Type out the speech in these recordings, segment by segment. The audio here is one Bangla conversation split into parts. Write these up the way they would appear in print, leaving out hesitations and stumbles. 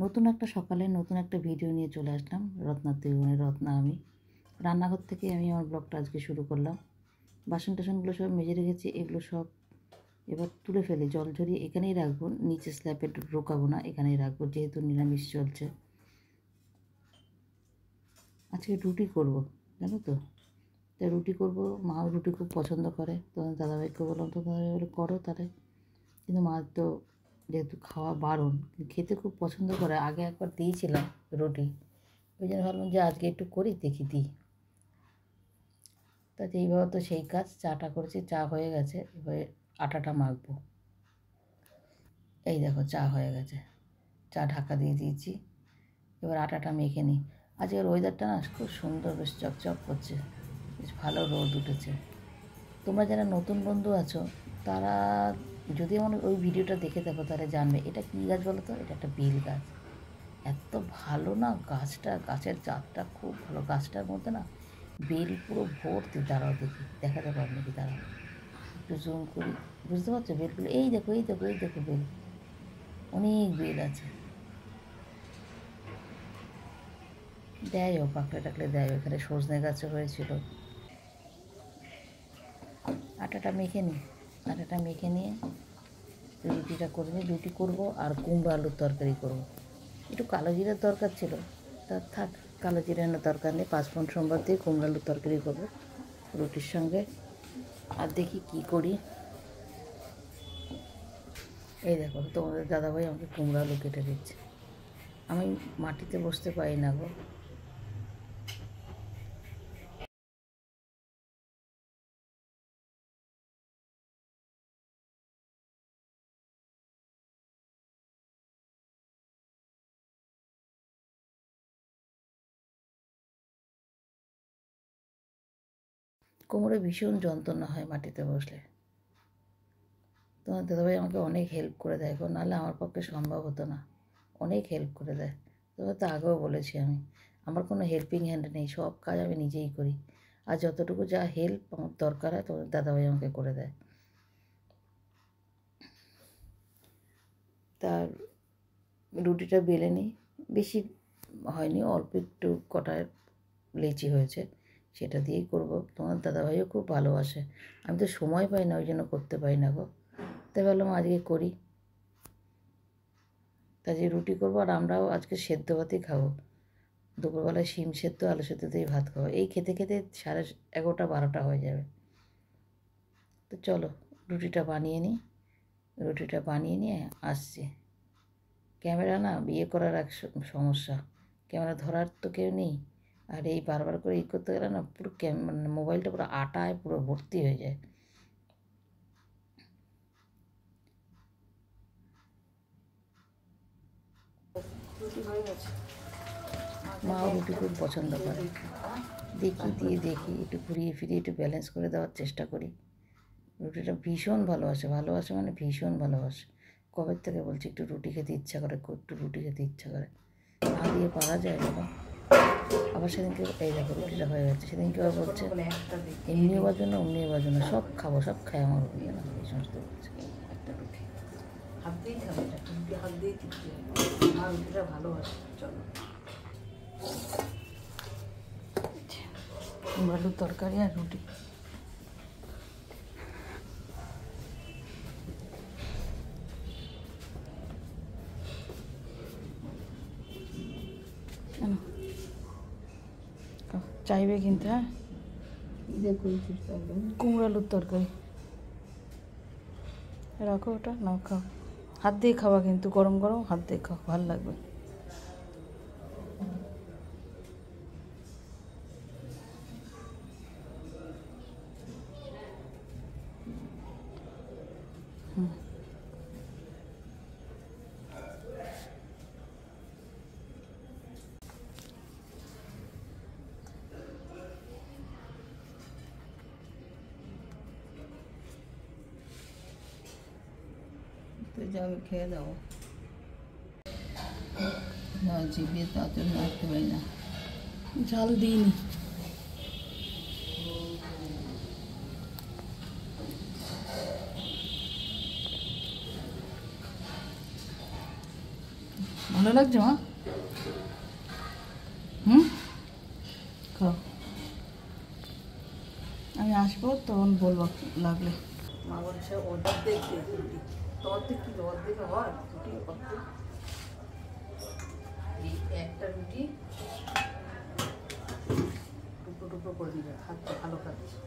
নতুন একটা সকালে নতুন একটা ভিডিও নিয়ে চলে আসলাম। রত্নার দুই রত্না আমি রান্নাঘর থেকে আমি আমার ব্লগটা আজকে শুরু করলাম। বাসন টাসনগুলো সব মেজে রেখেছি, এগুলো সব এবার তুলে ফেলে জল ঝরিয়ে এখানেই রাখবো, নিচে স্ল্যাপে ঢোকাবো না, এখানেই রাখবো যেহেতু নিরামিষ চলছে। আজকে রুটি করব, জানো তো, তাই রুটি করব। মাও রুটি খুব পছন্দ করে, তো দাদাভাইকে বললাম, তো দাদাভাই বলে করো তাহলে। কিন্তু মা তো যেহেতু খাওয়া বারণ, খেতে খুব পছন্দ করে, আগে একবার দিয়েছিলাম রুটি, ওই জন্য ভাবলাম যে আজকে একটু করি, দেখি দিই। তা যেইভাবে তো সেই কাজ, চাটা করেছি, চা হয়ে গেছে, এবারে আটাটা মাখবো। এই দেখো চা হয়ে গেছে, চা ঢাকা দিয়ে দিয়েছি, এবার আটাটা মেখে নিই। আজকের ওয়েদারটা না খুব সুন্দর, বেশ চকচক করছে, বেশ ভালো রোদ উঠেছে। তোমরা যারা নতুন বন্ধু আছো তারা যদি আমার ওই ভিডিওটা দেখে থাকো তাহলে জানবে এটা কী গাছ বলো তো। এটা একটা বেল গাছ। এত ভালো না গাছটা, গাছের জাতটা খুব ভালো। গাছটার মধ্যে না বেল পুরো ভর্তি। দাঁড়াও দেখি, দেখা যাবে আপনাকে, দাঁড়াও একটু জুম করি, বুঝতে পারছো বেলগুলো? এই দেখো এই দেখো এই দেখো বেল, অনেক বেল আছে। দেয় ও পাকলে টাকলে দেয়। এখানে সজনে গাছও হয়েছিল। আটাটা মেখে নিই, আটাটা মেখে নিয়ে রুটিটা করে নিই। রুটি করবো আর কুমড়ো আলুর তরকারি করবো। একটু কালো জিরার দরকার ছিল, তা থাক, কালো জিরা আনার দরকার নেই। পাঁচফোড়ন সোমবার দিয়ে কুমড়ো আলুর তরকারি করবো রুটির সঙ্গে। আর দেখি কি করি। এই দেখো তোমাদের দাদাভাই আমাকে কুমড়ো আলু কেটে দিচ্ছে। আমি মাটিতে বসতে পারি না গো। কোমরে ভীষণ যন্ত্রণা হয় মাটিতে বসলে। তোমার দাদাভাই আমাকে অনেক হেল্প করে দেয় গো, নাহলে আমার পক্ষে সম্ভব হতো না। অনেক হেল্প করে দেয়। তবে তো আগেও বলেছি আমি, আমার কোনো হেল্পিং হ্যান্ড নেই, সব কাজ আমি নিজেই করি। আর যতটুকু যা হেল্প আমার দরকার হয় তোমার দাদাভাই আমাকে করে দেয়। তার রুটিটা বেলে নিই, বেশি হয়নি, অল্প একটু কটায় লেচি হয়েছে, সেটা দিয়েই করবো। তোমার দাদাভাইও খুব ভালোবাসে, আমি তো সময় পাই না, ওই জন্য করতে পারি না গো। তাই ভাবলাম আজকে করি। তা যে রুটি করবো, আর আমরাও আজকে সেদ্ধ ভাতই খাবো। দুপুরবেলায় শিম সেদ্ধ আলু সেদ্ধ দিয়ে ভাত খাবো। এই খেতে খেতে 11:30 12টা হয়ে যাবে। তো চলো রুটিটা বানিয়ে নিই, রুটিটা বানিয়ে নিয়ে আসছি। ক্যামেরা না বিয়ে করার এক সমস্যা, ক্যামেরা ধরার তো কেউ নেই। আর এই বারবার করে করতে গেলে না পুরো মানে মোবাইলটা পুরো আটায় পুরো ভর্তি হয়ে যায়। রুটি হয়ে গেছে। মাও রুটি খুব পছন্দ করে, দেখি একটু ঘুরিয়ে ফিরিয়ে একটু ব্যালেন্স করে দেওয়ার চেষ্টা করি। রুটিটা ভীষণ ভালোবাসে, ভালোবাসে মানে ভীষণ ভালোবাসে। কবে থেকে বলছি একটু রুটি খেতে ইচ্ছা করে, একটু রুটি খেতে ইচ্ছা করে, না দিয়ে পারা যায় বাবা। আবার সেদিনকে এই দেখো রুটিটা হয়ে গেছে, সেদিনকে আবার বলছে এমনিও বাজো না অমনিও বাজো না, সব খাবো, সব খাই আমার রুটি না, এই সমস্ত বলছে। একটা রুটি হাত দিয়েই খাবো, রুটি হাত দিয়েই তৃপ্তি হয়, আমার রুটিটা ভালোবাসে। চলো আলুর তরকারি আর রুটি। চাইবে কিন্তু, হ্যাঁ কুমড়ো আলুর তরকারি রাখো, ওটা নাও খাও, হাত দিয়ে খাওয়া কিন্তু, গরম গরম হাত দিয়ে খাও, ভালো লাগবে। তো যাবে, খেয়ে দাও। না জিভে তাতে রাখতে পারি না, ঝাল দিইনি। ভালো ভালো লাগছে মা? হুম, খাও। আমি আসবো তখন বলবো লাগলে। মা বলছে অর্ধেক দিয়ে রুটি, তো অর্ধেক কি অর্ধেক হয় রুটি? অর্ধেক এই একটা রুটি টুকরো টুকরো করে দিবে, হাতটা ভালো খাচ্ছে।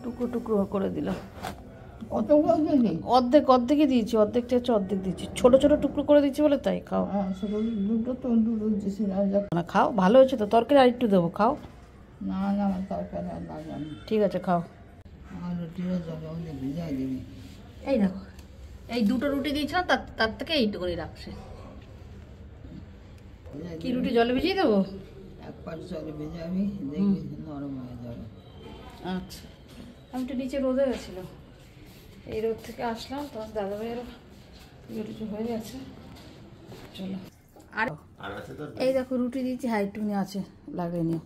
টুকরো টুকরো করে দিলাম। অর্ধেক অর্ধেকই দিয়েছি, অর্ধেকটা হচ্ছে অর্ধেক দিয়েছি, ছোট ছোট টুকরো করে দিচ্ছি বলে তাই। খাও দুটো তো দুটো দিয়েছি না, খাও ভালো হয়েছে তো। তরকারি আর একটু দেবো, খাও। না না আমার তরকারি আর লাগবে না, ঠিক আছে খাও। আমার রুটিও জলে ভিজাই দিবি। এই দেখো, এই দুটো রুটি দিয়েছিলাম, তার থেকে এইটুকুনি রাখছে। কি রুটি জলে ভিজিয়ে দেবো? এক পাশ জলে ভেজাবি, দেখবি নরম হয়ে যাবে। আচ্ছা, আমি তো নিচে রোদে গেছিলাম, এই রোদ থেকে আসলাম, তখন দাদাভাইয়েরও রুটি হয়ে গেছে। চলো আর এই দেখো রুটি দিয়েছি, হ্যাঁ একটুখানি আছে, লাগিয়ে নিও।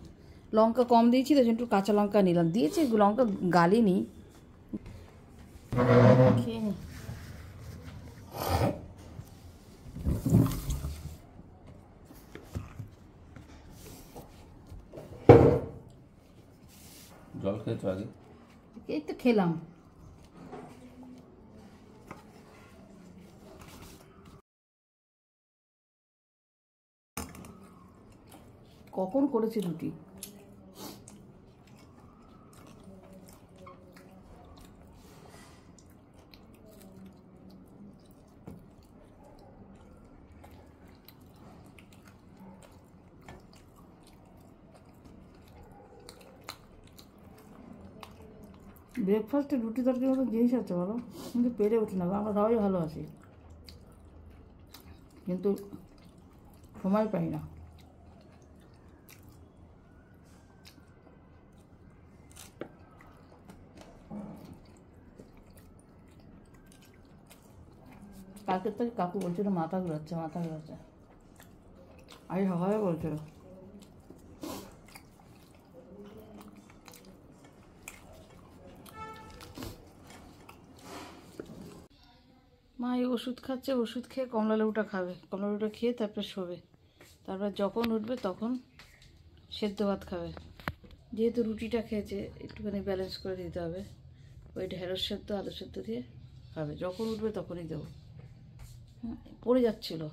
লঙ্কা কম দিয়েছি তো, একটু কাঁচা লঙ্কা নিলাম, দিয়েছি লঙ্কা গালিনি, খেয়ে নি। জল খেয়েছো আগে? এই তো খেলাম। কখন করেছি রুটি? ব্রেকফাস্টে রুটি তরকারি মতো জিনিস আছে বলো, কিন্তু পেরে উঠি না। আমরা সবাই ভালো আছি, কিন্তু সময় পাই না। কালকের থেকে কাকু বলছিল মাথা ঘুরাচ্ছে, মাথা ঘুরাচ্ছে, আজ সকালে বলছিল। মা এই ওষুধ খাচ্ছে, ওষুধ খেয়ে কমলা লেবুটা খাবে, কমলা লেবুটা খেয়ে তারপরে শোবে, তারপর যখন উঠবে তখন সেদ্ধ ভাত খাবে। যেহেতু রুটিটা খেয়েছে একটুখানি ব্যালেন্স করে দিতে হবে, ওই ঢেঁড়স সেদ্ধ আলু সেদ্ধ দিয়ে খাবে, যখন উঠবে তখনই দেবো। পড়ে যাচ্ছিলো,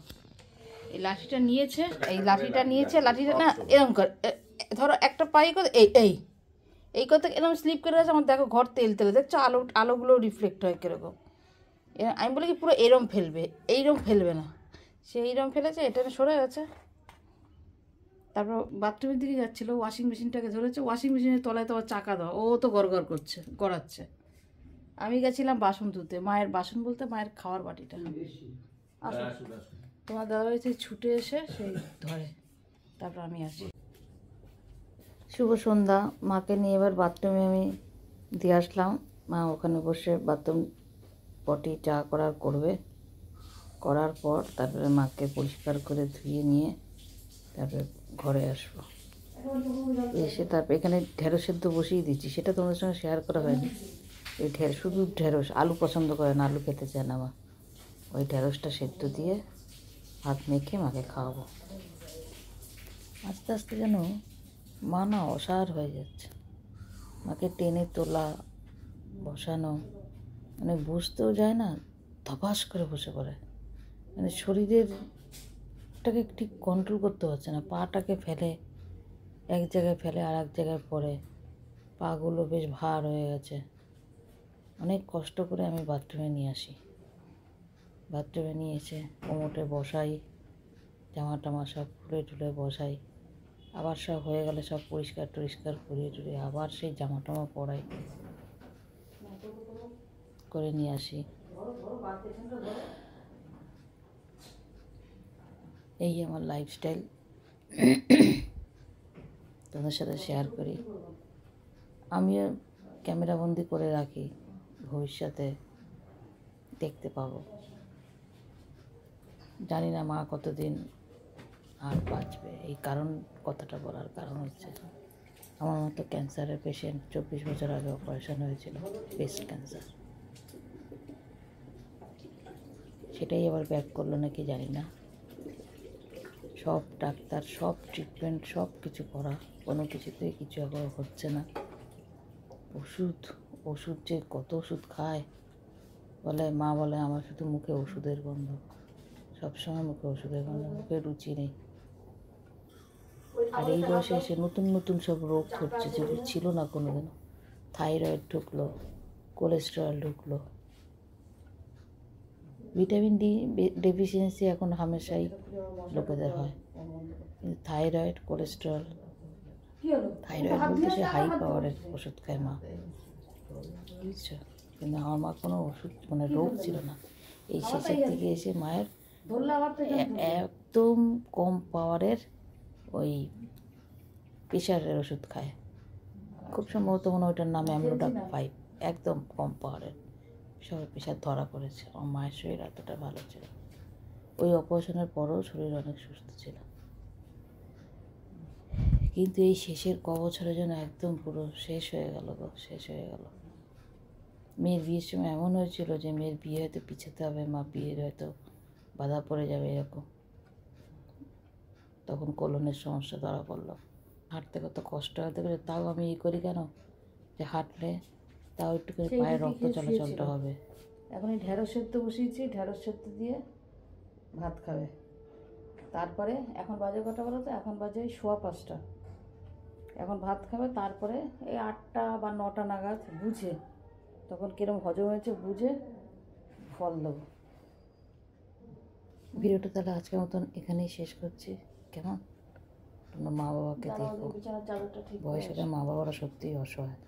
এই লাঠিটা নিয়েছে, এই লাঠিটা নিয়েছে, লাঠিটা না এরকম করে ধরো একটা পাই করে এই এই এই কথা এরকম স্লিপ করে আছে। আমার দেখো ঘর তেল তেলে, দেখছো আলোগুলো রিফ্লেক্ট হয় কীরকম। আমি বলি কি পুরো এরম ফেলবে, এইরকম ফেলবে না, সে এইরকম ফেলেছে, এটা সরে গেছে। তারপর বাথরুমের দিকে যাচ্ছিলো, ওয়াশিং মেশিনটাকে ধরেছে, ওয়াশিং মেশিনের তলায় তো আবার চাকা দেওয়া, ও তো গড়গড় করছে, গড়াচ্ছে। আমি গেছিলাম বাসন ধুতে, মায়ের বাসন বলতে মায়ের খাওয়ার বাটিটা। তোমার দাদাভাই সেই ছুটে এসে সেই ধরে, তারপর আমি আসি। শুভ সন্ধ্যা। মাকে নিয়ে এবার বাথরুমে আমি দিয়ে আসলাম। মা ওখানে বসে বাথরুম পটি চা করার করবে, করার পর তারপরে মাকে পরিষ্কার করে ধুয়ে নিয়ে তারপরে ঘরে আসবো। এসে তারপর এখানে ঢেঁড়স সেদ্ধ বসিয়ে দিচ্ছি, সেটা তোমাদের সঙ্গে শেয়ার করা হয়নি। এই শুধু ঢেঁড়স, আলু পছন্দ করে না, আলু খেতে চায় না মা। ওই ঢেঁড়সটা সেদ্ধ দিয়ে ভাত মেখে মাকে খাওয়াবো। আস্তে আস্তে যেন মা না অসাড় হয়ে যাচ্ছে, মাকে টেনে তোলা বসানো, মানে বসতেও যায় না, ধপাস করে বসে পড়ে, মানে শরীরেরটাকে ঠিক কন্ট্রোল করতে পারছে না, পাটাকে ফেলে এক জায়গায়, ফেলে আর এক জায়গায় পড়ে, পাগুলো বেশ ভার হয়ে গেছে। অনেক কষ্ট করে আমি বাথরুমে নিয়ে আসি, বাথরুমে নিয়ে এসে কোমোটে বসাই, জামা টামা সব খুলে টুলে বসাই, আবার সব হয়ে গেলে সব পরিষ্কার টরিষ্কার করিয়ে টুরিয়ে আবার সেই জামা টামা পরাই, করে নিয়ে আসি। এই আমার লাইফস্টাইল, তোমাদের সাথে শেয়ার করি। আমিও ক্যামেরাবন্দি করে রাখি, ভবিষ্যতে দেখতে পাবো। জানি না মা কতদিন আর বাঁচবে। এই কারণ, কথাটা বলার কারণ হচ্ছে আমার মতো ক্যান্সারের পেশেন্ট 24 বছর আগে অপারেশন হয়েছিল, ব্রেস্ট ক্যান্সার। সেটাই আবার ব্যাক করলো নাকি জানি না। সব ডাক্তার, সব ট্রিটমেন্ট, সব কিছু করা, কোনো কিছুতেই কিছু আবার হচ্ছে না। ওষুধ যে কত ওষুধ খায়, মা বলে আমার শুধু মুখে ওষুধের গন্ধ, সবসময় মুখে ওষুধের গন্ধ, মুখে রুচি নেই। আর এই বয়সে এসে নতুন নতুন সব রোগ ধরছে যেগুলো ছিল না কোনোদিনও। থাইরয়েড ঢুকলো, কোলেস্টেরল ঢুকলো, ভিটামিন ডি ডেফিসিয়েন্সি এখন হামেশাই লোকেদের হয়। কিন্তু থাইরয়েড, কোলেস্টেরল, থাইরয়েড বলতে সে হাই পাওয়ারের ওষুধ খায় মা, বুঝছো? কিন্তু আমার মা কোনো ওষুধ মানে রোগ ছিল না। এই শেষের দিকে এসে মায়ের একদম কম পাওয়ারের ওই প্রেশারের ওষুধ খায়। খুব সম্ভবত মনে ওইটার নাম অ্যামলোডাক 5, একদম কম পাওয়ারের। সবাই প্রেশার ধরা পড়েছে। আমার মায়ের শরীর এতটা ভালো ছিল, ওই অপারেশনের পরও শরীর অনেক সুস্থ ছিল। কিন্তু এই শেষের বছরের জন্য একদম পুরো শেষ হয়ে গেল গো, শেষ হয়ে গেল। মেয়ের বিয়ের সময় এমন হয়েছিল যে মেয়ের বিয়ে হয়তো পিছাতে হবে, মা বিয়ের হয়তো বাধা পড়ে যাবে এরকম। তখন কোলনের সমস্যা ধরা পড়লো। হাঁটতে কত কষ্ট হতে পারে, তাও আমি করি কেন, যে হাঁটলে তাও একটু করে পায়ের রক্ত চলাচলটা হবে। এখন এই ঢেঁড়স সেদ্ধ বসিয়েছি, ঢেঁড়স সেদ্ধ দিয়ে ভাত খাবে। তারপরে এখন বাজে কটা বলো তো, এখন বাজে 5:15। এখন ভাত খাবে, তারপরে এই 8টা বা 9টা নাগাদ বুঝে, তখন কিরম হজম হয়েছে বুঝে ফল দেবো। ভিডিওটা তাহলে আজকের মতন এখানেই শেষ করছি। কেমন? তোমরা মা বাবাকে দেখো, বয়সে মা বাবারা সত্যিই অসহায়।